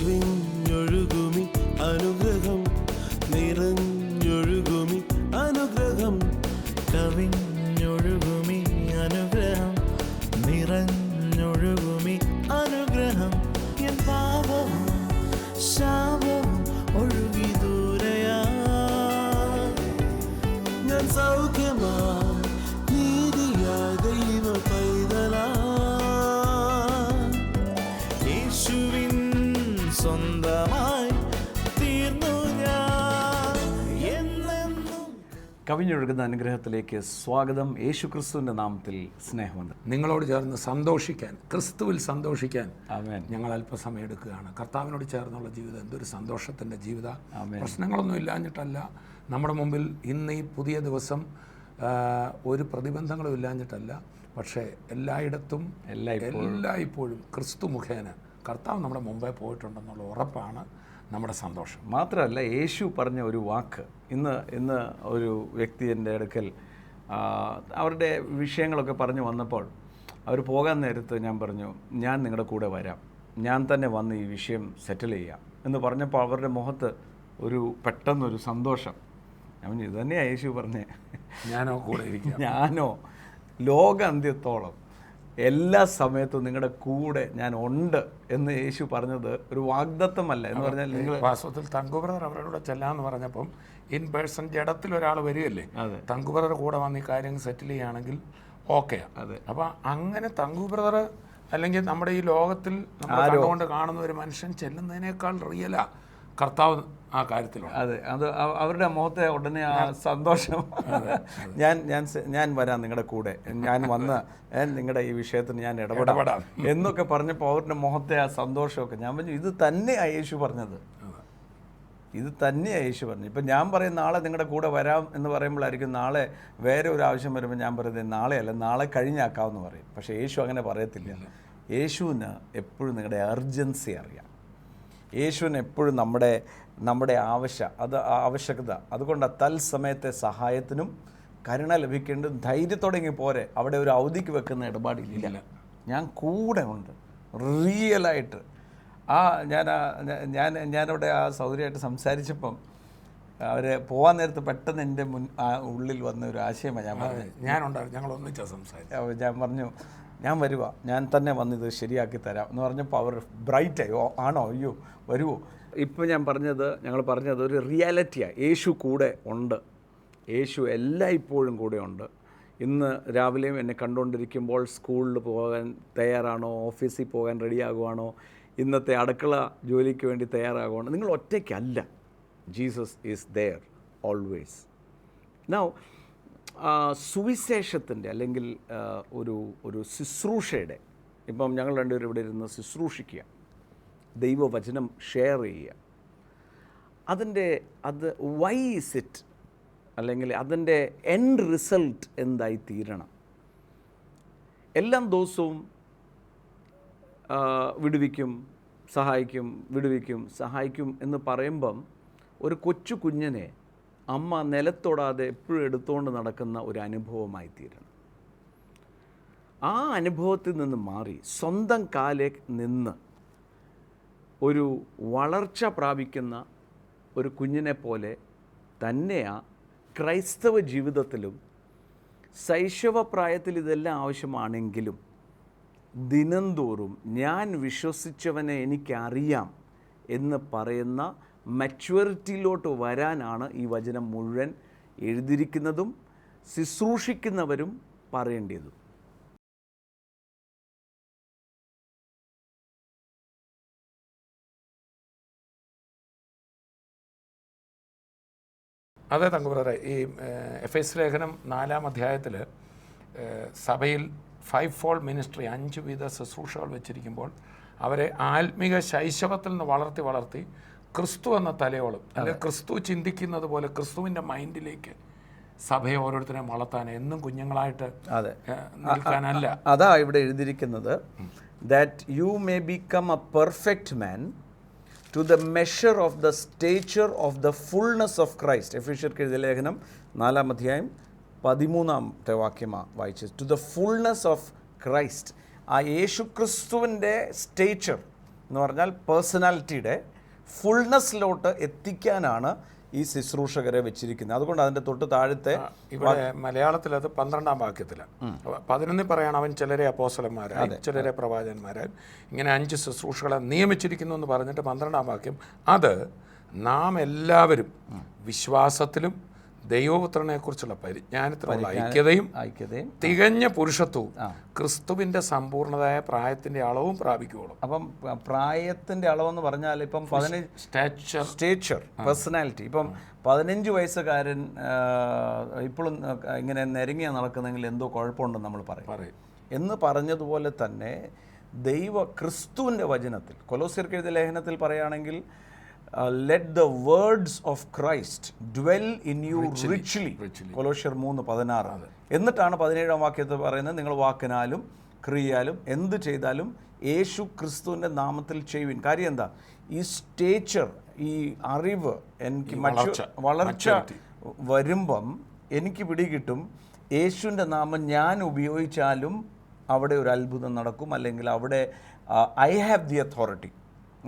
കവിഞ്ഞൊഴുകുമി അനുഗ്രഹം നിറഞ്ഞൊഴുകുമി അനുഗ്രഹം കവിഞ്ഞൊഴുകുമി അനുഗ്രഹം നിറഞ്ഞൊഴുകുമി അനുഗ്രഹം എൻ പാപവും ശാപവും ഒഴുകി ദൂരയാ ഞാൻ സൗഖ്യമാ നീതിയാ ദൈവ പൈതലാ യേശുവിൻ സ്വന്തമായി തീർന്നു ഞാൻ എന്നെന്നും. കവിഞ്ഞൊഴുകുന്ന അനുഗ്രഹത്തിലേക്ക് സ്വാഗതം. യേശു ക്രിസ്തുവിൻ്റെ നാമത്തിൽ സ്നേഹമുണ്ട്. നിങ്ങളോട് ചേർന്ന് സന്തോഷിക്കാൻ, ക്രിസ്തുവിൽ സന്തോഷിക്കാൻ ആമേൻ. ഞങ്ങൾ അല്പസമയം എടുക്കുകയാണ്. കർത്താവിനോട് ചേർന്നുള്ള ജീവിതം എന്തൊരു സന്തോഷത്തിൻ്റെ ജീവിത. ആമേൻ. പ്രശ്നങ്ങളൊന്നും ഇല്ലാഞ്ഞിട്ടല്ല, നമ്മുടെ മുമ്പിൽ ഇന്ന് ഈ പുതിയ ദിവസം ഒരു പ്രതിബന്ധങ്ങളും ഇല്ലാഞ്ഞിട്ടല്ല, പക്ഷേ എല്ലായ്പ്പോഴും ക്രിസ്തു മുഖേന കർത്താവ് നമ്മുടെ മുമ്പേ പോയിട്ടുണ്ടെന്നുള്ള ഉറപ്പാണ് നമ്മുടെ സന്തോഷം. മാത്രമല്ല, യേശു പറഞ്ഞ ഒരു വാക്ക് ഇന്ന് ഒരു വ്യക്തി എൻ്റെ അടുക്കൽ അവരുടെ വിഷയങ്ങളൊക്കെ പറഞ്ഞു വന്നപ്പോൾ അവർ പോകാൻ നേരത്ത് ഞാൻ പറഞ്ഞു, ഞാൻ നിങ്ങളുടെ കൂടെ വരാം, ഞാൻ തന്നെ വന്ന് ഈ വിഷയം സെറ്റിൽ ചെയ്യാം എന്ന് പറഞ്ഞപ്പോൾ അവരുടെ മുഖത്ത് പെട്ടെന്നൊരു സന്തോഷം. ഞാൻ ഇത് തന്നെയാണ് യേശു പറഞ്ഞേ, ഞാനോ കൂടെ ഇരിക്കാം, ഞാനോ ലോകാന്ത്യത്തോളം എല്ലാ സമയത്തും നിങ്ങളുടെ കൂടെ ഞാൻ ഉണ്ട് എന്ന് യേശു പറഞ്ഞത് ഒരു വാഗ്ദത്തമല്ല. എന്ന് പറഞ്ഞാൽ നിങ്ങൾ വാസ്തവത്തിൽ തങ്കു ബ്രദർ അവരുടെ കൂടെ ചെല്ലാന്ന് പറഞ്ഞപ്പം ഇൻ പേഴ്സൺ ജഡത്തിൽ ഒരാൾ വരികയല്ലേ, തങ്കു ബ്രദർ കൂടെ വന്ന് ഈ കാര്യങ്ങൾ സെറ്റിൽ ചെയ്യുകയാണെങ്കിൽ ഓക്കെ. അതെ. അപ്പം അങ്ങനെ തങ്കു ബ്രദർ അല്ലെങ്കിൽ നമ്മുടെ ഈ ലോകത്തിൽ നമ്മൾ കണ്ടുകൊണ്ട് കാണുന്ന ഒരു മനുഷ്യൻ ചെല്ലുന്നതിനേക്കാൾ റിയലാ കർത്താവ് ആ കാര്യത്തിലുണ്ട്. അതെ, അവരുടെ മുഖത്തെ ഉടനെ ആ സന്തോഷം, ഞാൻ വരാം നിങ്ങളുടെ കൂടെ, ഞാൻ വന്ന് നിങ്ങളുടെ ഈ വിഷയത്തിന് ഞാൻ ഇടപെടാം എന്നൊക്കെ പറഞ്ഞപ്പോൾ അവരുടെ മുഖത്തെ ആ സന്തോഷമൊക്കെ ഞാൻ പറഞ്ഞു, ഇത് തന്നെയാണ് യേശു പറഞ്ഞത്, ഇത് തന്നെയാണ് യേശു പറഞ്ഞു. ഇപ്പം ഞാൻ പറയും നാളെ നിങ്ങളുടെ കൂടെ വരാം എന്ന് പറയുമ്പോഴായിരിക്കും നാളെ വേറെ ഒരു ആവശ്യം വരുമ്പോൾ ഞാൻ പറയുന്നത് നാളെയല്ല, നാളെ കഴിഞ്ഞാക്കാമെന്ന് പറയും. പക്ഷേ യേശു അങ്ങനെ പറയത്തില്ല. യേശുവിന് എപ്പോഴും നിങ്ങളുടെ അർജൻസി അറിയാം. യേശുവിന് എപ്പോഴും നമ്മുടെ ആവശ്യകത. അതുകൊണ്ട് തൽസമയത്തെ സഹായത്തിനും കരുണ ലഭിക്കേണ്ടത് ധൈര്യത്തോടെ ഇങ്ങ് പോരെ. അവിടെ ഒരു അവധിക്ക് വെക്കുന്ന ഇടപാടില്ല. ഞാൻ കൂടെ ഉണ്ട് റിയലായിട്ട്. ഞാനവിടെ ആ സൗകര്യമായിട്ട് സംസാരിച്ചപ്പം അവർ പോകാൻ നേരത്ത് പെട്ടെന്ന് എൻ്റെ ഉള്ളിൽ വന്ന ഒരു ആശയമാണ് ഞാൻ പറഞ്ഞത്. ഞാനുണ്ടായിരുന്നു, ഞങ്ങൾ ഒന്നിച്ചാണ് സംസാരിച്ചത്. ഞാൻ പറഞ്ഞു, ഞാൻ വരുവാ, ഞാൻ തന്നെ വന്നിത് ശരിയാക്കി തരാം എന്ന് പറഞ്ഞപ്പോൾ അവർ ബ്രൈറ്റായി. ആണോ, അയ്യോ വരുമോ. ഇപ്പോൾ ഞങ്ങൾ പറഞ്ഞത് ഒരു റിയാലിറ്റിയാണ്. യേശു കൂടെ ഉണ്ട്, യേശു എല്ലായ്പ്പോഴും കൂടെ ഉണ്ട്. ഇന്ന് രാവിലെയും എന്നെ കണ്ടുകൊണ്ടിരിക്കുമ്പോൾ സ്കൂളിൽ പോകാൻ തയ്യാറാണോ, ഓഫീസിൽ പോകാൻ റെഡിയാകുവാണോ, ഇന്നത്തെ അടുക്കള ജോലിക്ക് വേണ്ടി തയ്യാറാകുവാണോ, നിങ്ങൾ ഒറ്റയ്ക്കല്ല. Jesus is there always. Now സുവിശേഷത്തിൻ്റെ അല്ലെങ്കിൽ ഒരു ശുശ്രൂഷയുടെ, ഇപ്പം ഞങ്ങൾ രണ്ടുപേരും ഇവിടെ ഇരുന്ന് ശുശ്രൂഷിക്കുക, ദൈവവചനം ഷെയർ ചെയ്യുക, അത് വൈ ഇസ് ഇറ്റ്, അല്ലെങ്കിൽ അതിൻ്റെ എൻഡ് റിസൾട്ട് എന്തായി തീരണം. എല്ലാ ദിവസവും വിടുവിക്കും സഹായിക്കും എന്ന് പറയുമ്പം ഒരു കൊച്ചു കുഞ്ഞിനെ അമ്മ നിലത്തൊടാതെ എപ്പോഴും എടുത്തുകൊണ്ട് നടക്കുന്ന ഒരു അനുഭവമായി തീരണം. ആ അനുഭവത്തിൽ നിന്ന് മാറി സ്വന്തം കാലിൽ നിന്ന് ഒരു വളർച്ച പ്രാപിക്കുന്ന ഒരു കുഞ്ഞിനെ പോലെ തന്നെയാണ് ക്രൈസ്തവ ജീവിതത്തിലും. ശൈശവപ്രായത്തിൽ ഇതെല്ലാം ആവശ്യമാണെങ്കിലും ദിനംതോറും ഞാൻ വിശ്വസിച്ചവനെ എനിക്കറിയാം എന്ന് പറയുന്ന മച്വറിറ്റിയിലോട്ട് വരാനാണ് ഈ വചനം മുഴുവൻ എഴുതിയിരിക്കുന്നതും ശുശ്രൂഷിക്കുന്നവരും പറയേണ്ടതും. അതെ തങ്കു ബ്രദറെ, ഈ എഫേസ് ലേഖനം 4-ാം അധ്യായത്തിൽ സഭയിൽ 5-fold മിനിസ്ട്രി 5 വിധ ശുശ്രൂഷകൾ വെച്ചിരിക്കുമ്പോൾ അവരെ ആത്മീക ശൈശവത്തിൽ നിന്ന് വളർത്തി ക്രിസ്തു എന്ന തലയോളം, അല്ലെങ്കിൽ ക്രിസ്തു ചിന്തിക്കുന്നത് പോലെ ക്രിസ്തുവിൻ്റെ മൈൻഡിലേക്ക് സഭയെ ഓരോരുത്തരെയും വളർത്താൻ, എന്നും കുഞ്ഞുങ്ങളായിട്ട് നിൽക്കാനല്ല. അതാ ഇവിടെ എഴുതിയിരിക്കുന്നത്, that you may become a perfect man to the measure of the stature of the fullness of Christ. എഫേസ്യർക്ക് എഴുതിയ ലേഖനം 4-ാം അധ്യായം 13-ാമത്തെ വാക്യമാണ് വായിച്ചത്. To the fullness of Christ. ആ യേശു ക്രിസ്തുവിൻ്റെ സ്റ്റേച്ചർ, എന്ന് പറഞ്ഞാൽ പേഴ്സണാലിറ്റിയുടെ ഫുൾനെസ്സിലോട്ട് എത്തിക്കാനാണ് ഈ ശുശ്രൂഷകരെ വെച്ചിരിക്കുന്നത്. അതുകൊണ്ട് അതിൻ്റെ തൊട്ട് താഴത്തെ ഇവിടെ മലയാളത്തിൽ അത് 12-ാം വാക്യത്തിലാണ്. 11 പറയാണ് അവൻ ചിലരെ അപ്പോസ്തലന്മാരായി ചിലരെ പ്രവാചകന്മാരായി ഇങ്ങനെ 5 ശുശ്രൂഷകളെ നിയമിച്ചിരിക്കുന്നു എന്ന് പറഞ്ഞിട്ട് 12-ാം വാക്യം അത് നാം എല്ലാവരും വിശ്വാസത്തിലും ദൈവപുത്രനെ കുറിച്ചുള്ള പരിജ്ഞാനത്തിലുള്ള ഐക്യതയും തികഞ്ഞ പുരുഷത്വവും ക്രിസ്തുവിന്റെ സമ്പൂർണതായ പ്രായത്തിന്റെ അളവും പ്രാപിക്കുകയുള്ളൂ. അപ്പം പ്രായത്തിന്റെ അളവെന്ന് പറഞ്ഞാൽ ഇപ്പം സ്റ്റേച്ചർ പേഴ്സണാലിറ്റി. ഇപ്പം 15 വയസ്സുകാരൻ ഇപ്പോഴും ഇങ്ങനെ നെരുങ്ങിയ നടക്കുന്നെങ്കിൽ എന്തോ കുഴപ്പമുണ്ടെന്ന് നമ്മൾ പറയും എന്ന് പറഞ്ഞതുപോലെ തന്നെ ക്രിസ്തുവിൻ്റെ വചനത്തിൽ കൊലോസ്യർക്ക് എഴുതിയ ലേഖനത്തിൽ പറയുകയാണെങ്കിൽ let the words of Christ dwell in you richly. കൊലോസ്യർ 3:16. എന്നിട്ടാണ് 17-ാം വാക്യത്തിൽ പറയുന്നത് നിങ്ങൾ വാക്കിനാലും ക്രിയയാലും എന്ത് ചെയ്താലും യേശു ക്രിസ്തുവിൻ്റെ നാമത്തിൽ ചെയ്യുവിൻ. കാര്യം എന്താ? ഈ സ്റ്റേച്ചർ, ഈ അറിവ്, എനിക്ക് വളർച്ച വരുമ്പം എനിക്ക് പിടികിട്ടും യേശുവിൻ്റെ നാമം ഞാൻ ഉപയോഗിച്ചാലും അവിടെ ഒരു അത്ഭുതം നടക്കും, അല്ലെങ്കിൽ അവിടെ ഐ ഹാവ് ദി അതോറിറ്റി.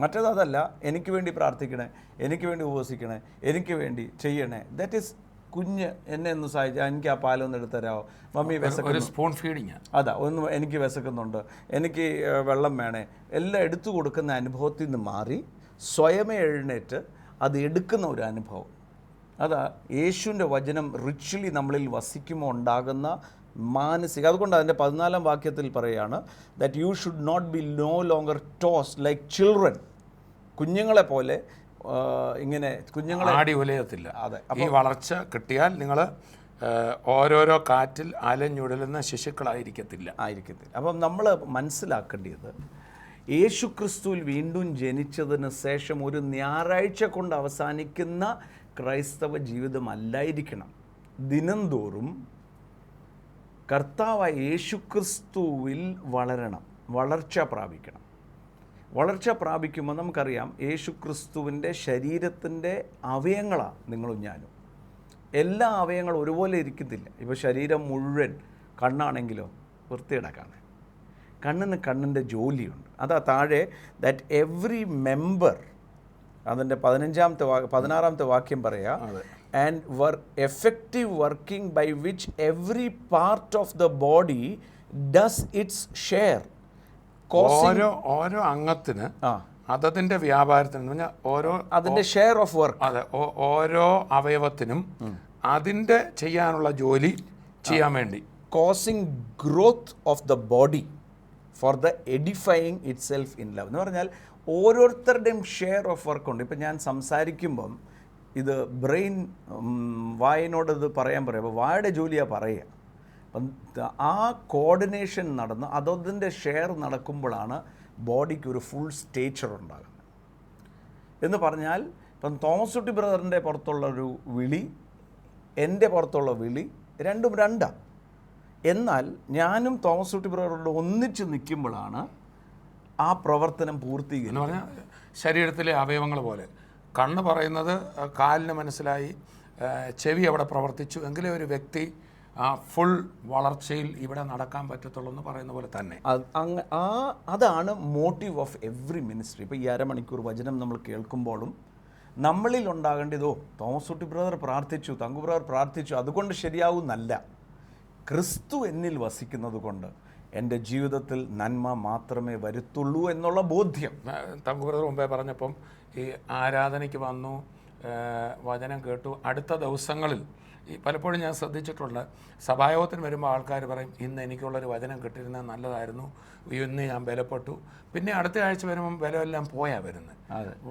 മറ്റേതല്ല, എനിക്ക് വേണ്ടി പ്രാർത്ഥിക്കണേ, എനിക്ക് വേണ്ടി ഉപവസിക്കണേ, എനിക്ക് വേണ്ടി ചെയ്യണേ. ദാറ്റ് ഈസ് കുഞ്ഞ് എന്നെ ഒന്ന് സഹായിച്ചാൽ എനിക്ക് ആ പാലൊന്ന് എടുത്തരാമോ, മമ്മി വിശക്കുന്നു, സ്പൂൺ ഫീഡിങ്, അതാ ഒന്ന് എനിക്ക് വിശക്കുന്നുണ്ട്, എനിക്ക് വെള്ളം വേണേ, എല്ലാം എടുത്തു കൊടുക്കുന്ന അനുഭവത്തിൽ നിന്ന് മാറി സ്വയമേ എഴുന്നേറ്റ് അത് എടുക്കുന്ന ഒരു അനുഭവം. അതാ യേശുവിൻ്റെ വചനം റിച്വലി നമ്മളിൽ വസിക്കുമ്പോൾ ഉണ്ടാകുന്ന മാനസിക. അതുകൊണ്ട് അതിൻ്റെ 14-ാം വാക്യത്തിൽ പറയുകയാണ് that you should not be no longer toss like children. കുഞ്ഞുങ്ങളെ പോലെ ഇങ്ങനെ കുഞ്ഞുങ്ങളെ ആടി ഉലയത്തില്ല. അതെ, ഈ വളർച്ച കിട്ടിയാൽ നിങ്ങൾ ഓരോരോ കാറ്റിൽ അലഞ്ഞുടലുന്ന ശിശുക്കളായിരിക്കത്തില്ല. അപ്പം നമ്മൾ മനസ്സിലാക്കേണ്ടത് യേശു ക്രിസ്തുവിൽ വീണ്ടും ജനിച്ചതിന് ശേഷം ഒരു ഞായറാഴ്ച കൊണ്ട് അവസാനിക്കുന്ന ക്രൈസ്തവ ജീവിതമല്ലായിരിക്കണം. ദിനംതോറും കർത്താവായ യേശുക്രിസ്തുവിൽ വളരണം, വളർച്ച പ്രാപിക്കണം. വളർച്ച പ്രാപിക്കുമ്പോൾ നമുക്കറിയാം യേശുക്രിസ്തുവിൻ്റെ ശരീരത്തിൻ്റെ അവയവങ്ങളാണ് നിങ്ങളും ഞാനും. എല്ലാ അവയവങ്ങളും ഒരുപോലെ ഇരിക്കത്തില്ല. ഇപ്പോൾ ശരീരം മുഴുവൻ കണ്ണാണെങ്കിലോ വൃത്തിയിടക്കാണ്. കണ്ണിന് കണ്ണിൻ്റെ ജോലിയുണ്ട്. അതാ താഴെ ദാറ്റ് എവ്രി മെമ്പർ, അതിൻ്റെ 16-ാമത്തെ വാക്യം പറയാം, and were effective working by which every part of the body does its share. ഓരോ അംഗത്തിന് അതതിൻ്റെ വ്യാപാരത്തിന് പറഞ്ഞാൽ ഓരോ അതിൻ്റെ ഷെയർ ഓഫ് വർക്ക്. അതെ, ഓരോ അവയവത്തിനും അതിൻ്റെ ചെയ്യാനുള്ള ജോലി ചെയ്യാൻ വേണ്ടി causing growth of the body for the edifying itself in love. എന്ന് പറഞ്ഞാൽ ഓരോരുത്തരുടെയും ഷെയർ ഓഫ് വർക്ക് ഉണ്ട്. ഇപ്പം ഞാൻ സംസാരിക്കുമ്പം ഇത് ബ്രെയിൻ വായനോട് ഇത് പറയാം. അപ്പോൾ വായുടെ ജോലിയാണ് പറയുക. അപ്പം ആ കോർഡിനേഷൻ നടന്ന് അതതിൻ്റെ ഷെയർ നടക്കുമ്പോഴാണ് ബോഡിക്ക് ഒരു ഫുൾ സ്റ്റേച്ചർ ഉണ്ടാകുന്നത്. എന്ന് പറഞ്ഞാൽ ഇപ്പം തോമസ് കുട്ടി ബ്രദറിൻ്റെ പുറത്തുള്ളൊരു വിളി, എൻ്റെ പുറത്തുള്ള വിളി രണ്ടും രണ്ടാണ്. എന്നാൽ ഞാനും തോമസ് കുട്ടി ബ്രദറോട് ഒന്നിച്ച് നിൽക്കുമ്പോഴാണ് ആ പ്രവർത്തനം പൂർത്തീകരിക്കുന്നത്. ശരീരത്തിലെ അവയവങ്ങൾ പോലെ കണ്ണ് പറയുന്നത് കാലിന് മനസ്സിലായി, ചെവി അവിടെ പ്രവർത്തിച്ചു എങ്കിലേ ഒരു വ്യക്തി ഫുൾ വളർച്ചയിൽ ഇവിടെ നടക്കാൻ പറ്റത്തുള്ളൂ എന്ന് പറയുന്ന പോലെ തന്നെ അതാണ് മോട്ടീവ് ഓഫ് എവ്രി മിനിസ്ട്രി. ഇപ്പോൾ ഈ അരമണിക്കൂർ വചനം നമ്മൾ കേൾക്കുമ്പോഴും നമ്മളിൽ ഉണ്ടാകേണ്ടതോ തോമസ് കുട്ടി ബ്രദർ പ്രാർത്ഥിച്ചു, തങ്കു ബ്രദർ പ്രാർത്ഥിച്ചു, അതുകൊണ്ട് ശരിയാവുന്നല്ല. ക്രിസ്തു എന്നിൽ വസിക്കുന്നത് കൊണ്ട് എൻ്റെ ജീവിതത്തിൽ നന്മ മാത്രമേ വരുത്തുള്ളൂ എന്നുള്ള ബോധ്യം. തങ്കു ബ്രദർ മുമ്പേ പറഞ്ഞപ്പം ഈ ആരാധനയ്ക്ക് വന്നു, വചനം കേട്ടു, അടുത്ത ദിവസങ്ങളിൽ ഈ പലപ്പോഴും ഞാൻ ശ്രദ്ധിച്ചിട്ടുണ്ട്, സഭായോഗത്തിന് വരുമ്പോൾ ആൾക്കാർ പറയും ഇന്ന് എനിക്കുള്ളൊരു വചനം കിട്ടിയിരുന്നത് നല്ലതായിരുന്നു, ഇന്ന് ഞാൻ ബലപ്പെട്ടു. പിന്നെ അടുത്ത ആഴ്ച വരുമ്പം ബലമെല്ലാം പോയാ വരുന്നത്.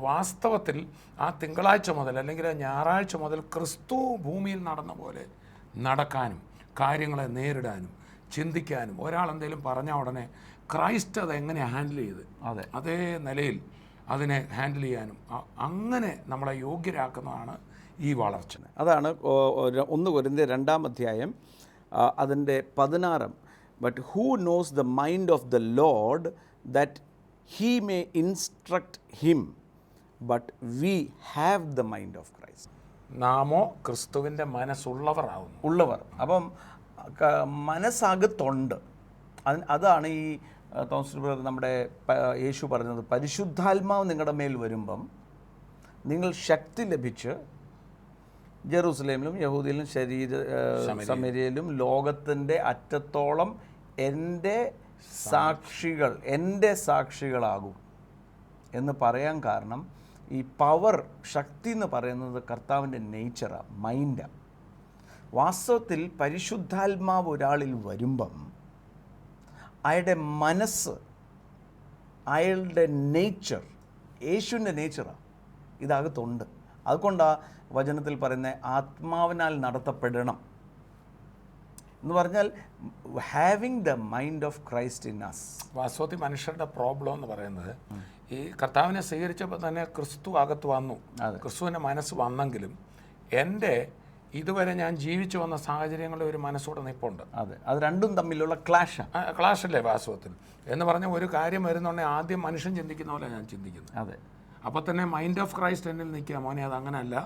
വാസ്തവത്തിൽ ആ തിങ്കളാഴ്ച മുതൽ അല്ലെങ്കിൽ ഞായറാഴ്ച മുതൽ ക്രിസ്തു ഭൂമിയിൽ നടന്ന പോലെ നടക്കാനും കാര്യങ്ങളെ നേരിടാനും ചിന്തിക്കാനും, ഒരാൾ എന്തെങ്കിലും പറഞ്ഞാൽ ഉടനെ ക്രൈസ്റ്റ് അത് എങ്ങനെ ഹാൻഡിൽ ചെയ്ത് അതേ നിലയിൽ അതിനെ ഹാൻഡിൽ ചെയ്യാനും അങ്ങനെ നമ്മളെ യോഗ്യരാക്കുന്നതാണ് ഈ വളർച്ച. അതാണ് 1 കൊരിന്ത്യർ 2-ാം അധ്യായം അതിൻ്റെ 16. But who knows the mind of the Lord that he may instruct him, but we have the mind of Christ. നാമോ ക്രിസ്തുവിൻ്റെ മനസ്സുള്ളവർ. അപ്പം മനസ്സകത്തുണ്ട്. അതാണ് ഈ തോമസ് ബ്രദർ നമ്മുടെ യേശു പറഞ്ഞത്, പരിശുദ്ധാത്മാവ് നിങ്ങളുടെ മേൽ വരുമ്പം നിങ്ങൾ ശക്തി ലഭിച്ച് ജെറൂസലേമിലും യഹൂദിയിലും ശമര്യയിലും ലോകത്തിൻ്റെ അറ്റത്തോളം എൻ്റെ സാക്ഷികളാകും എന്ന് പറയാൻ കാരണം ഈ പവർ, ശക്തി എന്ന് പറയുന്നത് കർത്താവിൻ്റെ നേച്ചറാണ്, മൈൻഡാണ്. വാസ്തവത്തിൽ പരിശുദ്ധാത്മാവ് ഒരാളിൽ വരുമ്പം അയാളുടെ മനസ്സ്, അയാളുടെ നേച്ചർ യേശുവിൻ്റെ നേച്ചറാണ്, ഇതകത്തുണ്ട്. അതുകൊണ്ടാണ് വചനത്തിൽ പറയുന്നത് ആത്മാവിനാൽ നടത്തപ്പെടണം എന്ന് പറഞ്ഞാൽ having the mind of Christ in us. വാസ്തവത്തിൽ മനുഷ്യരുടെ പ്രോബ്ലം എന്ന് പറയുന്നത് ഈ കർത്താവിനെ സ്വീകരിച്ചപ്പോൾ തന്നെ ക്രിസ്തു അകത്ത് വന്നു, ക്രിസ്തുവിൻ്റെ മനസ്സ് വന്നെങ്കിലും എൻ്റെ ഇതുവരെ ഞാൻ ജീവിച്ചു വന്ന സാഹചര്യങ്ങളിൽ ഒരു മനസ്സോടെ നിൽപ്പുണ്ട്. അതെ, അത് രണ്ടും തമ്മിലുള്ള ക്ലാഷല്ലേ വാസ്തവത്തിൽ. എന്ന് പറഞ്ഞാൽ ഒരു കാര്യം വരുന്നുണ്ടെങ്കിൽ ആദ്യം മനുഷ്യൻ ചിന്തിക്കുന്ന പോലെ ഞാൻ ചിന്തിക്കുന്നത്. അതെ, അപ്പോൾ തന്നെ മൈൻഡ് ഓഫ് ക്രൈസ്റ്റ് എന്നിൽ നിൽക്കുക, മോനെ അത് അങ്ങനെയല്ല,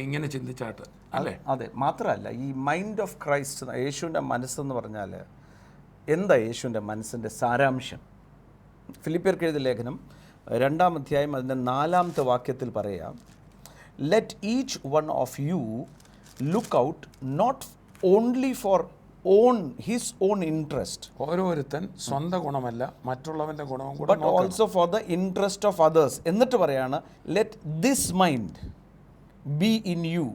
ഇങ്ങനെ ചിന്തിച്ചാട്ട് അല്ലേ. അതെ, മാത്രമല്ല ഈ മൈൻഡ് ഓഫ് ക്രൈസ്റ്റ്, യേശുവിൻ്റെ മനസ്സെന്ന് പറഞ്ഞാൽ എന്താ യേശുവിൻ്റെ മനസ്സിൻ്റെ സാരാംശം? ഫിലിപ്പിയർക്ക് എഴുതിയ ലേഖനം 2-ാം അധ്യായം അതിൻ്റെ 4-ാമത്തെ വാക്യത്തിൽ പറയാം, let each one of you look out not only for his own interest, ഓരോരുത്തൻ സ്വന്തം ഗുണമല്ല മറ്റുള്ളവൻ്റെ ഗുണവും കൂടെ, but also for the interest of others. എന്നിട്ട് പറയാണ്, let this mind be in you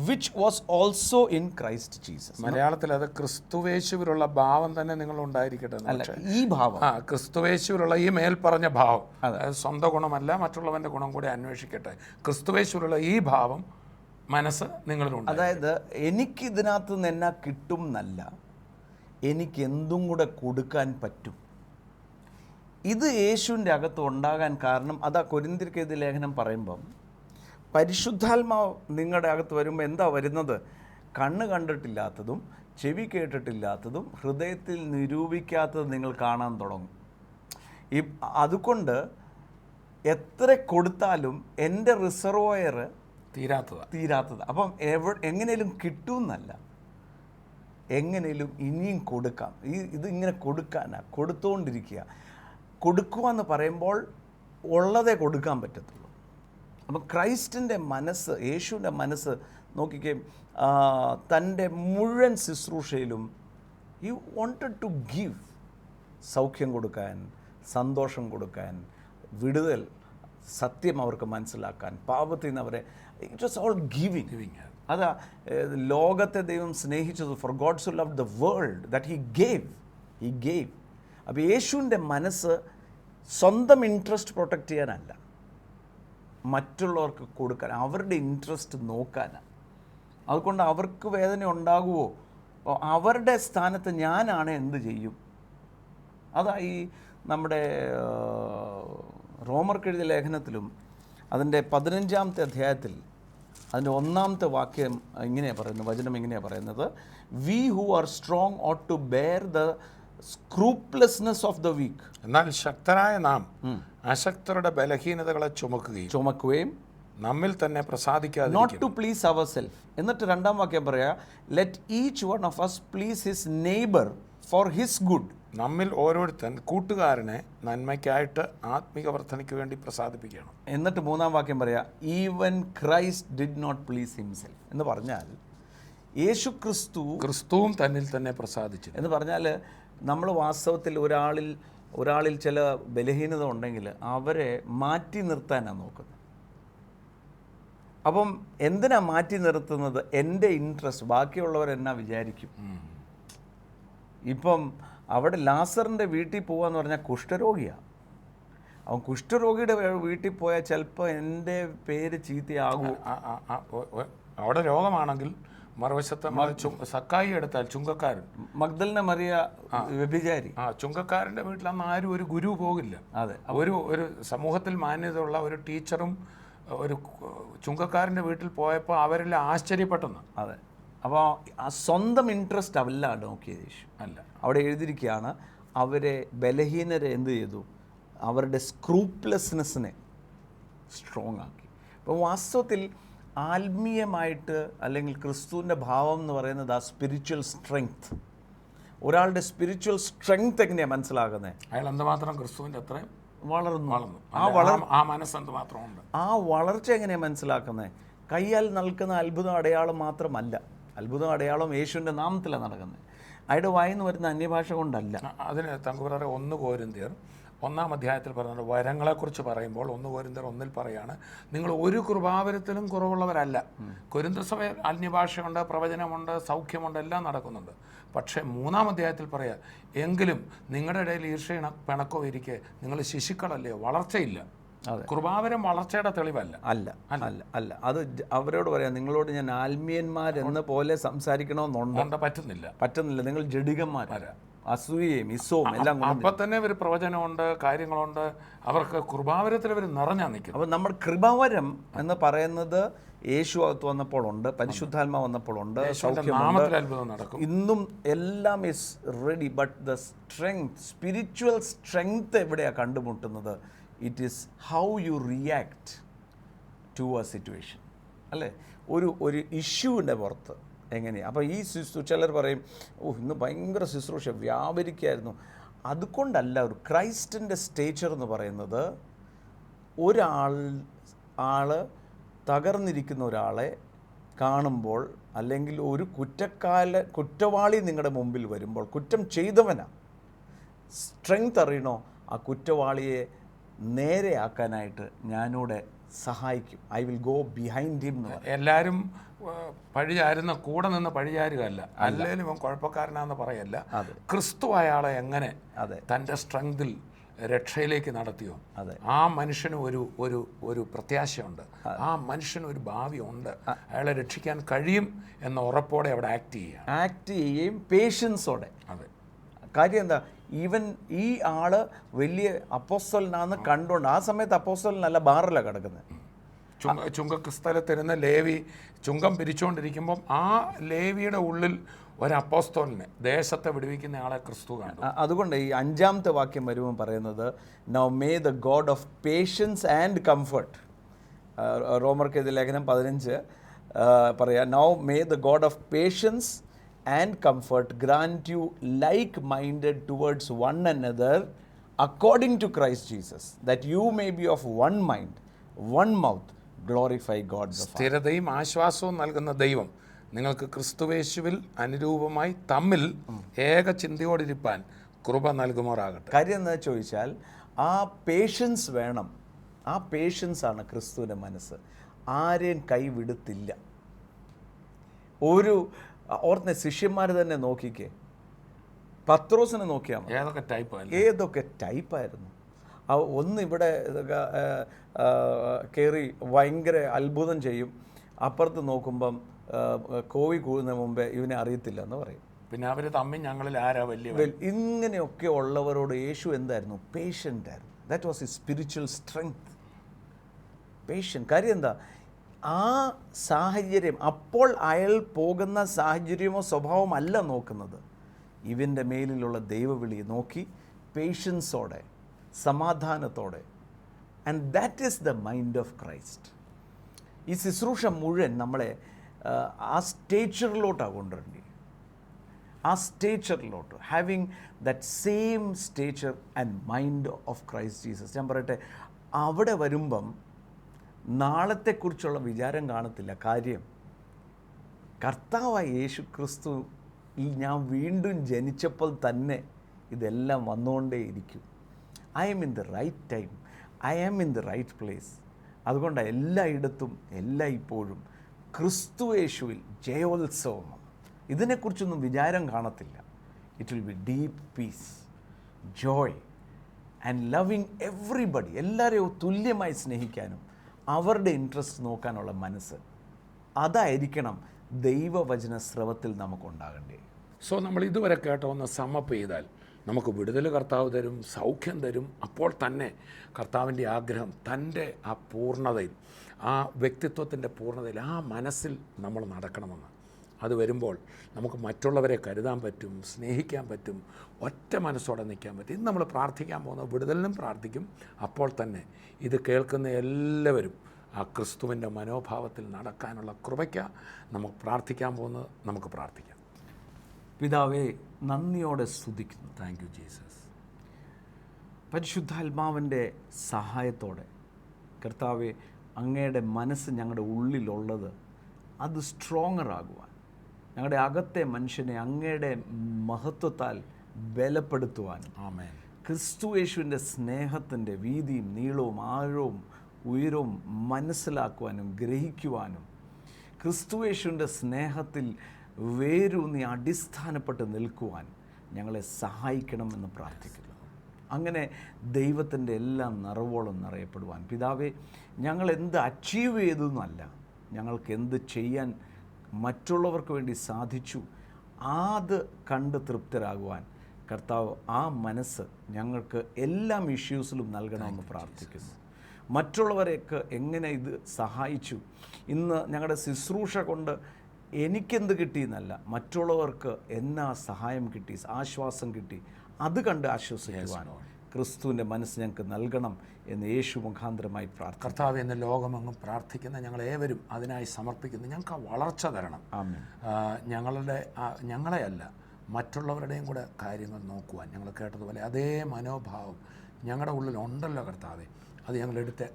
which was also in Christ Jesus. മലയാളത്തിൽ അത് ക്രിസ്തുവേശുവിലുള്ള ഭാവം തന്നെ നിങ്ങൾ ഉണ്ടായിരിക്കട്ടെ. അല്ല, ഈ ഭാവം, ക്രിസ്തുവേശുവിലുള്ള ഈ മേൽപ്പറഞ്ഞ ഭാവം, അതായത് സ്വന്തം ഗുണമല്ല മറ്റുള്ളവൻ്റെ ഗുണം കൂടി അന്വേഷിക്കട്ടെ. ക്രിസ്തുവേശുവിലുള്ള ഈ ഭാവം മനസ്സ് നിങ്ങളിലുണ്ട്. അതായത് എനിക്ക് ഇതിനകത്ത് നിന്ന് എന്നാ കിട്ടും എന്നല്ല, എനിക്ക് എന്തും കൂടെ കൊടുക്കാൻ പറ്റും. ഇത് യേശുവിൻ്റെ അകത്ത് ഉണ്ടാകാൻ കാരണം അതാ കൊരിന്ത്യർക്ക് എഴുതിയ ലേഖനം പറയുമ്പം പരിശുദ്ധാത്മാവ് നിങ്ങളുടെ അകത്ത് വരുമ്പോൾ എന്താ വരുന്നത്? കണ്ണ് കണ്ടിട്ടില്ലാത്തതും ചെവി കേട്ടിട്ടില്ലാത്തതും ഹൃദയത്തിൽ നിരൂപിക്കാത്തതും നിങ്ങൾ കാണാൻ തുടങ്ങും. അതുകൊണ്ട് എത്ര കൊടുത്താലും എൻ്റെ റിസർവോയർ തീരാത്തത്. അപ്പം എങ്ങനെയും കിട്ടുമെന്നല്ല, എങ്ങനെയും ഇനിയും കൊടുക്കാം. ഇതിങ്ങനെ കൊടുത്തുകൊണ്ടിരിക്കുക. കൊടുക്കുക എന്ന് പറയുമ്പോൾ ഉള്ളതേ കൊടുക്കാൻ പറ്റത്തുള്ളൂ. അപ്പം ക്രൈസ്റ്റിൻ്റെ മനസ്സ്, യേശുവിൻ്റെ മനസ്സ് നോക്കിക്കേ, തൻ്റെ മുഴുവൻ ശുശ്രൂഷയിലും ഹി വാണ്ടഡ് ടു ഗിവ്, സൗഖ്യം കൊടുക്കാൻ, സന്തോഷം കൊടുക്കാൻ, വിടുതൽ, സത്യം അവർക്ക് മനസ്സിലാക്കാൻ, പാപത്തിൽ നിന്ന് അവരെ, ഇറ്റ് വാസ് ഓൾ ഗിവിങ്. അതാ ലോകത്തെ ദൈവം സ്നേഹിച്ചത്, for God so loved the world that he gave. അപ്പോൾ യേശുവിൻ്റെ മനസ്സ് സ്വന്തം ഇൻട്രസ്റ്റ് പ്രൊട്ടക്റ്റ് ചെയ്യാനല്ല, മറ്റുള്ളവർക്ക് കൊടുക്കാൻ, അവരുടെ ഇൻട്രസ്റ്റ് നോക്കാനാണ്. അതുകൊണ്ട് അവർക്ക് വേദന ഉണ്ടാകുമോ, അവരുടെ സ്ഥാനത്ത് ഞാനാണ് എന്ത് ചെയ്യും. അതാ ഈ നമ്മുടെ റോമർക്ക് എഴുതിയ ലേഖനത്തിലും അതിൻ്റെ 15-ാമത്തെ അധ്യായത്തിൽ അതിൻ്റെ 1-ാമത്തെ വാക്യം ഇങ്ങനെയാണ് പറയുന്നത്, വചനം ഇങ്ങനെയാണ് പറയുന്നത്, we who are strong ought to bear the scrupulousness of the weak. എന്നാൽ ശക്തരായ നാം അശക്തരുടെ ബലഹീനതകളെ ചുമക്കുകയും നമ്മിൽ തന്നെ പ്രസാദിക്കാതെ, not to please ourselves. എന്നിട്ട് 2-ാം വാക്യം പറയാ, let each one of us please his neighbour for his good. നമ്മിൽ ഓരോരുത്തൻ കൂട്ടുകാരനെ നന്മയ്ക്കായിട്ട് ആത്മിക വർധനയ്ക്ക് വേണ്ടി പ്രസാദിപ്പിക്കണം. എന്നിട്ട് 3-ാം വാക്യം പറയാ, even Christ did not please himself. എന്ന് പറഞ്ഞാൽ ക്രിസ്തുവും തന്നിൽ തന്നെ പ്രസാദിച്ചു. എന്ന് പറഞ്ഞാൽ നമ്മൾ വാസ്തവത്തിൽ ഒരാളിൽ ചില ബലഹീനത ഉണ്ടെങ്കിൽ അവരെ മാറ്റി നിർത്താനാണ് നോക്കുന്നത്. അപ്പം എന്തിനാ മാറ്റി നിർത്തുന്നത്? എൻ്റെ ഇൻട്രസ്റ്റ്, ബാക്കിയുള്ളവർ എന്നാ വിചാരിക്കും. ഇപ്പം അവിടെ ലാസറിൻ്റെ വീട്ടിൽ പോകാന്ന് പറഞ്ഞാൽ കുഷ്ഠരോഗിയാണ്. അവൻ കുഷ്ഠരോഗിയുടെ വീട്ടിൽ പോയാൽ ചിലപ്പോൾ എൻ്റെ പേര് ചീത്തയാകും. അവിടെ രോഗമാണെങ്കിൽ മറുവശത്ത് സക്കായി എടുത്താൽ ചുങ്കക്കാരൻ, മഗ്ദലിന മറിയ വ്യഭിചാരി, ചുങ്കക്കാരൻ്റെ വീട്ടിൽ അന്ന് ആരും ഒരു ഗുരു പോകില്ല. അതെ, ഒരു സമൂഹത്തിൽ മാന്യതയുള്ള ഒരു ടീച്ചറും ഒരു ചുങ്കക്കാരൻ്റെ വീട്ടിൽ പോയപ്പോൾ അവരെല്ലാം ആശ്ചര്യപ്പെട്ടെന്ന്. അതെ, അപ്പോൾ ആ സ്വന്തം ഇൻട്രസ്റ്റ് അവല്ല നോക്കിയത് യേശു അല്ല. അവിടെ എഴുതിയിരിക്കുകയാണ്, അവരെ ബലഹീനരെ എന്ത് ചെയ്തു? അവരുടെ സ്ക്രൂപ്ലെസ്നെസ്സിനെ സ്ട്രോങ് ആക്കി. അപ്പോൾ വാസ്തവത്തിൽ ആത്മീയമായിട്ട് അല്ലെങ്കിൽ ക്രിസ്തുവിൻ്റെ ഭാവം എന്ന് പറയുന്നത് ആ സ്പിരിച്വൽ സ്ട്രെങ്ത്, ഒരാളുടെ സ്പിരിച്വൽ സ്ട്രെങ്ത് എങ്ങനെയാണ് മനസ്സിലാകുന്നത്? അയാൾ എന്തുമാത്രം ക്രിസ്തുവിൻ്റെ അത്രയും വളർന്നു. ആ മനസ്സ് എന്തുമാത്രം ഉണ്ട്. ആ വളർച്ച എങ്ങനെയാണ് മനസ്സിലാക്കുന്നത്? കയ്യാൽ നൽകുന്ന അത്ഭുതം അടയാളം മാത്രമല്ല. അത്ഭുതം അടയാളം യേശുവിൻ്റെ നാമത്തിലാണ് നടക്കുന്നത്. അയാളുടെ വായിന്ന് വരുന്ന അന്യഭാഷ കൊണ്ടല്ല. അതിന് തങ്കുപറ 1 കൊരിന്ത്യർ 1-ാം അധ്യായത്തിൽ പറയുന്നത് വരങ്ങളെക്കുറിച്ച് പറയുമ്പോൾ 1 കൊരിന്ത്യർ 1-ൽ പറയാണ്, നിങ്ങൾ ഒരു കൃപാവരത്തിലും കുറവുള്ളവരല്ല. കൊരിന്ത സഭയിൽ അന്യഭാഷയുണ്ട്, പ്രവചനമുണ്ട്, സൗഖ്യമുണ്ട്, എല്ലാം നടക്കുന്നുണ്ട്. പക്ഷേ 3-ാം അധ്യായത്തിൽ പറയാം, എങ്കിലും നിങ്ങളുടെ ഇടയിൽ ഈർഷ്യ പിണക്കോ ഇരിക്കെ നിങ്ങൾ ശിശുക്കളല്ലേ, വളർച്ചയില്ല. കൃപാവരം വളർച്ചയുടെ തെളിവല്ല. അല്ല അല്ല അല്ല അത് അവരോട് പറയാം, നിങ്ങളോട് ഞാൻ ആത്മീയന്മാരെന്ന പോലെ സംസാരിക്കണമെന്നുണ്ട്, പറ്റുന്നില്ല. നിങ്ങൾ ജഡികന്മാരാ, അസൂയയും ഇസവും എല്ലാം. അപ്പൊ തന്നെ ഒരു പ്രവചനമുണ്ട്, കാര്യങ്ങളുണ്ട്, അവർക്ക് കൃപാവരത്തിൽ അവർ നിറഞ്ഞാ നിൽക്കും. അപ്പം നമ്മൾ കൃപാവരം എന്ന് പറയുന്നത് യേശു അകത്ത് വന്നപ്പോൾ ഉണ്ട്, പരിശുദ്ധാത്മ വന്നപ്പോൾ ഉണ്ട്, സൗഖ്യമുണ്ട്, ഇന്നും എല്ലാം is ready. But the strength, spiritual strength എവിടെയാണ് കണ്ടുമുട്ടുന്നത്? It is how you react to a situation, അല്ലേ? ഒരു ഇഷ്യൂവിൻ്റെ പുറത്ത് എങ്ങനെയാണ്. അപ്പോൾ ഈ ചിലർ പറയും, ഇന്ന് ഭയങ്കര ശുശ്രൂഷ വ്യാപരിക്കായിരുന്നു. അതുകൊണ്ടല്ല. ഒരു ക്രൈസ്റ്റിൻ്റെ സ്റ്റേച്ചർ എന്ന് പറയുന്നത് ആൾ തകർന്നിരിക്കുന്ന ഒരാളെ കാണുമ്പോൾ, അല്ലെങ്കിൽ ഒരു കുറ്റവാളി നിങ്ങളുടെ മുമ്പിൽ വരുമ്പോൾ, കുറ്റം ചെയ്തവനാ, സ്ട്രെങ്ത് അറിയണോ? ആ കുറ്റവാളിയെ നേരെയാക്കാനായിട്ട് ഞാനൂടെ സഹായിക്കും. I will go behind him എന്ന് പറയും. എല്ലാവരും പഴിചാരുന്ന കൂടെ നിന്ന് പഴിചാരുകയല്ല, അല്ലേലും ഇവൻ കുഴപ്പക്കാരനാന്ന് പറയല്ല. ക്രിസ്തു അയാളെ എങ്ങനെ തൻ്റെ സ്ട്രെങ്തിൽ രക്ഷയിലേക്ക് നടത്തിയോ, ആ മനുഷ്യന് ഒരു പ്രത്യാശയുണ്ട്, ആ മനുഷ്യന് ഒരു ഭാവിയുണ്ട്, അയാളെ രക്ഷിക്കാൻ കഴിയും എന്ന ഉറപ്പോടെ അവിടെ ആക്ട് ചെയ്യുകയും പേഷ്യൻസോടെ. അതെ. കാര്യം എന്താ, ഈവൻ ഈ ആള് വലിയ അപ്പോസ്തലനാന്ന് കണ്ടുകൊണ്ട്, ആ സമയത്ത് അപ്പോസ്തലനല്ല, ബാറിലാണ് കിടക്കുന്നത്. ചുങ്കസ്ഥലത്തിരുന്ന ലേവി ചുങ്കം പിരിച്ചുകൊണ്ടിരിക്കുമ്പം ആ ലേവിയുടെ ഉള്ളിൽ ഒരു അപ്പോസ്തലനെ, ദേശത്തെ വിടുവിക്കുന്ന ആളെ ക്രിസ്തു കണ്ടു. അതുകൊണ്ട് ഈ 5-ാമത്തെ വാക്യം വരുമ്പോൾ പറയുന്നത്, now may the God of patience and comfort. റോമർക്ക് ലേഖനം 15 പറയാം, now may the God of patience and comfort grant you like-minded towards one another according to Christ Jesus, that you may be of one mind, one mouth, glorify God the Father. സ്ഥിരതയും ആശ്വാസവും നൽകുന്ന ദൈവം നിങ്ങൾക്ക് ക്രിസ്തുവേശുവിൽ അനുരൂപമായി തമ്മിൽ ഏക ചിന്തയോടിരിപ്പാൻ കൃപ നൽകുമാറാകട്ടെ. കാര്യം എന്താ ചോദിച്ചാൽ, ആ പേഷ്യൻസ് വേണം. ആ പേഷ്യൻസാണ് ക്രിസ്തുവിൻ്റെ മനസ്സ്. ആരെയും കൈവിടത്തില്ല. ഓർത്ത ശിഷ്യന്മാർ തന്നെ നോക്കിക്കേ, പത്രോസിനെ നോക്കിയാൽ ഏതൊക്കെ ടൈപ്പായിരുന്നു. ഒന്ന് ഇവിടെ കയറി ഭയങ്കര അത്ഭുതം ചെയ്യും, അപ്പുറത്ത് നോക്കുമ്പം കോവി കൂടുന്നതിന് മുമ്പേ ഇവനെ അറിയത്തില്ല എന്ന് പറയും. പിന്നെ അവർ തമ്മിൽ ഞങ്ങളിൽ ആരാ വലിയ. ഇങ്ങനെയൊക്കെ ഉള്ളവരോട് യേശു എന്തായിരുന്നു? പേഷ്യൻ്റ് ആയിരുന്നു. That was his spiritual strength. Patient. കാര്യം എന്താ, ആ സാഹചര്യം, അപ്പോൾ അയാൾ പോകുന്ന സാഹചര്യമോ സ്വഭാവമോ അല്ല നോക്കുന്നത്, ഇവൻ്റെ മേലിലുള്ള ദൈവവിളി നോക്കി പേഷ്യൻസോടെ, സമാധാനത്തോടെ. And that is the mind of Christ. ഈ ശുശ്രൂഷ മുഴുവൻ നമ്മളെ ആ സ്റ്റേച്ചറിലോട്ടാണ് കൊണ്ടുവരേണ്ടത്. ആ സ്റ്റേച്ചറിലോട്ട്, having that same stature and mind of Christ Jesus. ഞാൻ പറയട്ടെ, അവിടെ വരുമ്പം നാളത്തെക്കുറിച്ചുള്ള വിചാരം കാണത്തില്ല. കാര്യം, കർത്താവായ യേശു ക്രിസ്തു ഞാൻ വീണ്ടും ജനിച്ചപ്പോൾ തന്നെ ഇതെല്ലാം വന്നുകൊണ്ടേയിരിക്കും. I am in the right time, I am in the right place. അതുകൊണ്ടാണ് എല്ലായിടത്തും എല്ലായ്പ്പോഴും ക്രിസ്തു യേശുവിൽ ജയോത്സവം. ഇതിനെക്കുറിച്ചൊന്നും വിചാരം കാണത്തില്ല. It will be deep peace, joy and loving everybody. എല്ലാവരെയും തുല്യമായി സ്നേഹിക്കാനും അവരുടെ ഇൻട്രസ്റ്റ് നോക്കാനുള്ള മനസ്സ്, അതായിരിക്കണം ദൈവവചന സ്രവത്തിൽ നമുക്കുണ്ടാകേണ്ടത്. സോ നമ്മൾ ഇതുവരെ കേട്ട ഒന്ന് സമപ്പ് ചെയ്താൽ, നമുക്ക് വിടുതൽ കർത്താവ് തരും, സൗഖ്യം തരും. അപ്പോൾ തന്നെ കർത്താവിൻ്റെ ആഗ്രഹം തൻ്റെ ആ പൂർണ്ണതയിൽ, ആ വ്യക്തിത്വത്തിൻ്റെ പൂർണ്ണതയിൽ, ആ മനസ്സിൽ നമ്മൾ നടക്കണമെന്ന്. അത് വരുമ്പോൾ നമുക്ക് മറ്റുള്ളവരെ കരുതാൻ പറ്റും, സ്നേഹിക്കാൻ പറ്റും, ഒറ്റ മനസ്സോടെ നിൽക്കാൻ പറ്റും. ഇന്ന് നമ്മൾ പ്രാർത്ഥിക്കാൻ പോകുന്നത് വിടുതലിനും പ്രാർത്ഥിക്കും. അപ്പോൾ തന്നെ ഇത് കേൾക്കുന്ന എല്ലാവരും ആ ക്രിസ്തുവിൻ്റെ മനോഭാവത്തിൽ നടക്കാനുള്ള കൃപയ്ക്ക് നമുക്ക് പ്രാർത്ഥിക്കാൻ പോകുന്നത്. നമുക്ക് പ്രാർത്ഥിക്കാം. പിതാവേ, നന്ദിയോടെ സ്തുതിക്കുന്നു. Thank you Jesus. പരിശുദ്ധാത്മാവിൻ്റെ സഹായത്തോടെ കർത്താവെ, അങ്ങയുടെ മനസ്സ് ഞങ്ങളുടെ ഉള്ളിലുള്ളത് അത് സ്ട്രോങ്ങർ ആകുവാൻ, ഞങ്ങളുടെ അകത്തെ മനുഷ്യനെ അങ്ങയുടെ മഹത്വത്താൽ ബലപ്പെടുത്തുവാനും, ആമേൻ. ക്രിസ്തു യേശുവിൻ്റെ സ്നേഹത്തിൻ്റെ വീതിയും നീളവും ആഴവും ഉയരവും മനസ്സിലാക്കുവാനും ഗ്രഹിക്കുവാനും, ക്രിസ്തു യേശുവിൻ്റെ സ്നേഹത്തിൽ വേരൂന്നി അടിസ്ഥാനപ്പെട്ട് നിൽക്കുവാൻ ഞങ്ങളെ സഹായിക്കണമെന്ന് പ്രാർത്ഥിക്കുന്നു. അങ്ങനെ ദൈവത്തിൻ്റെ എല്ലാ നിറവോളം നിറയപ്പെടുവാൻ പിതാവേ, ഞങ്ങൾ എന്ത് അച്ചീവ് ചെയ്തു എന്നല്ല, ഞങ്ങൾക്ക് എന്ത് ചെയ്യാൻ മറ്റുള്ളവർക്ക് വേണ്ടി സാധിച്ചു അത് കണ്ട് തൃപ്തരാകുവാൻ കർത്താവ് ആ മനസ്സ് ഞങ്ങൾക്ക് എല്ലാ ഇഷ്യൂസിലും നൽകണമെന്ന് പ്രാർത്ഥിക്കുന്നു. മറ്റുള്ളവരെയൊക്കെ എങ്ങനെ ഇത് സഹായിച്ചു, ഇന്ന് ഞങ്ങളുടെ ശുശ്രൂഷ കൊണ്ട് എനിക്കെന്ത് കിട്ടിയെന്നല്ല, മറ്റുള്ളവർക്ക് എന്നാ സഹായം കിട്ടി, ആശ്വാസം കിട്ടി, അത് കണ്ട് ആശ്വസിക്കുവാനോ ക്രിസ്തുവിൻ്റെ മനസ്സ് ഞങ്ങൾക്ക് നൽകണം എന്ന് യേശു മുഖാന്തരമായി പ്രാർത്ഥിക്കുന്നു. കർത്താവ് എന്ന ലോകമെങ്ങും പ്രാർത്ഥിക്കുന്ന ഞങ്ങളേവരും അതിനായി സമർപ്പിക്കുന്നു. ഞങ്ങൾക്ക് ആ വളർച്ച തരണം. ആമേൻ. ഞങ്ങളെയല്ല, മറ്റുള്ളവരുടെയും കൂടെ കാര്യങ്ങൾ നോക്കുവാൻ ഞങ്ങൾ കേട്ടതുപോലെ അതേ മനോഭാവം ഞങ്ങളുടെ ഉള്ളിൽ ഉണ്ടല്ലോ കർത്താവെ, അത് ഞങ്ങളെടുത്ത്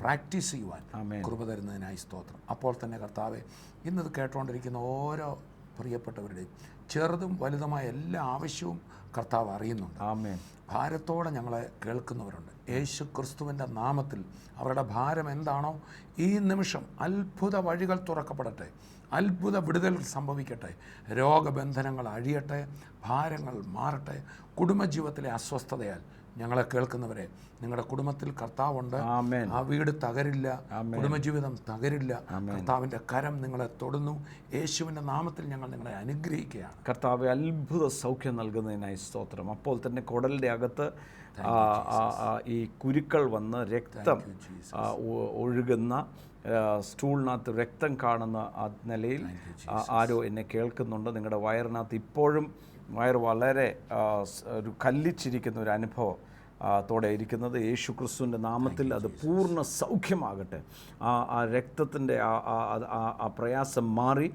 പ്രാക്ടീസ് ചെയ്യുവാൻ കൃപ തരുന്നതിനായി സ്തോത്രം. അപ്പോൾ തന്നെ കർത്താവെ, ഇന്നത് കേട്ടുകൊണ്ടിരിക്കുന്ന ഓരോ പ്രിയപ്പെട്ടവരുടെയും ചെറുതും വലുതുമായ എല്ലാ ആവശ്യവും കർത്താവ് അറിയുന്നുണ്ട്. ആമേൻ. ഭാരത്തോടെ ഞങ്ങളെ കേൾക്കുന്നവരുണ്ട്. യേശു ക്രിസ്തുവിൻ്റെ നാമത്തിൽ അവരുടെ ഭാരം എന്താണോ ഈ നിമിഷം അത്ഭുത വഴികൾ തുറക്കപ്പെടട്ടെ, അത്ഭുത വിടുതൽ സംഭവിക്കട്ടെ, രോഗബന്ധനങ്ങൾ അഴിയട്ടെ, ഭാരങ്ങൾ മാറട്ടെ. കുടുംബജീവിതത്തിലെ അസ്വസ്ഥതയാൽ ഞങ്ങളെ കേൾക്കുന്നവരെ, നിങ്ങളുടെ കുടുംബത്തിൽ കർത്താവുണ്ട്. ആ വീട് തകരില്ല, കുടുംബജീവിതം തകരില്ല. കർത്താവിൻ്റെ കരം നിങ്ങളെ തൊടുന്നു. യേശുവിൻ്റെ നാമത്തിൽ ഞങ്ങൾ നിങ്ങളെ അനുഗ്രഹിക്കുകയാണ്. കർത്താവ് അത്ഭുത സൗഖ്യം നൽകുന്നതിനായി സ്തോത്രം. അപ്പോൾ തന്നെ കുടലിൻ്റെ അകത്ത് ഈ കുരുക്കൾ വന്ന് രക്തം ഒഴുകുന്ന, സ്റ്റൂളിനകത്ത് രക്തം കാണുന്ന ആ നിലയിൽ ആരോ എന്നെ കേൾക്കുന്നുണ്ട്. നിങ്ങളുടെ വയറിനകത്ത് ഇപ്പോഴും വയറ് വളരെ ഒരു കല്ലിച്ചിരിക്കുന്ന ഒരു അനുഭവം തോടെ ഇരിക്കുന്നത്, യേശു ക്രിസ്തുവിൻ്റെ നാമത്തിൽ അത് പൂർണ്ണ സൗഖ്യമാകട്ടെ. ആ രക്തത്തിൻ്റെ ആ പ്രയാസം മാറി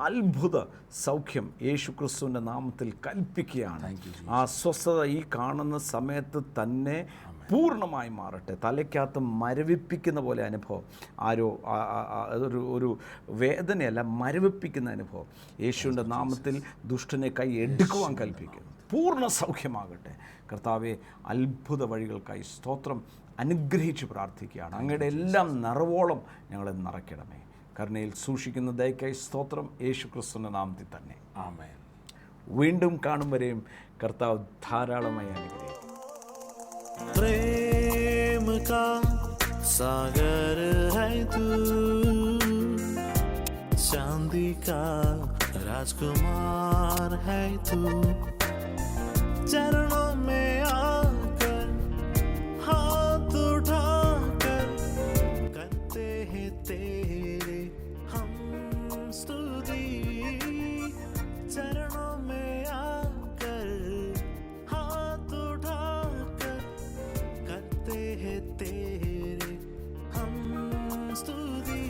അത്ഭുത സൗഖ്യം യേശു ക്രിസ്തുവിൻ്റെ നാമത്തിൽ കൽപ്പിക്കുകയാണ്. ആ അസ്വസ്ഥത ഈ കാണുന്ന സമയത്ത് തന്നെ പൂർണ്ണമായി മാറട്ടെ. തലയ്ക്കകത്ത് മരവിപ്പിക്കുന്ന പോലെ അനുഭവം, ആരോ ഒരു വേദനയല്ല, മരവിപ്പിക്കുന്ന അനുഭവം യേശുവിൻ്റെ നാമത്തിൽ ദുഷ്ടനെ കൈ എടുക്കുവാൻ കൽപ്പിക്കുന്നു. പൂർണ്ണ സൗഖ്യമാകട്ടെ. കർത്താവെ, അത്ഭുത വഴികൾക്കായി സ്തോത്രം. അനുഗ്രഹിച്ച് പ്രാർത്ഥിക്കുകയാണ്. അങ്ങയുടെ എല്ലാം നിറവോളം ഞങ്ങളെ നിറയ്ക്കണമേ. കരുണയിൽ സൂക്ഷിക്കുന്ന ദയക്കായി സ്തോത്രം. യേശു ക്രിസ്തുവിൻ്റെ നാമത്തിൽ തന്നെ ആമേൻ. വീണ്ടും കാണും വരെയും കർത്താവ് ധാരാളമായി അനുഗ്രഹിക്കും. प्रेम का सागर है तू, चांदी का राजकुमार है तू, चरणों में आकर हाथ उठाकर करते हैं तेरे हम स्तुति, चरणों में आकर हाथ उठाकर करते हैं तेरे हम स्तुति.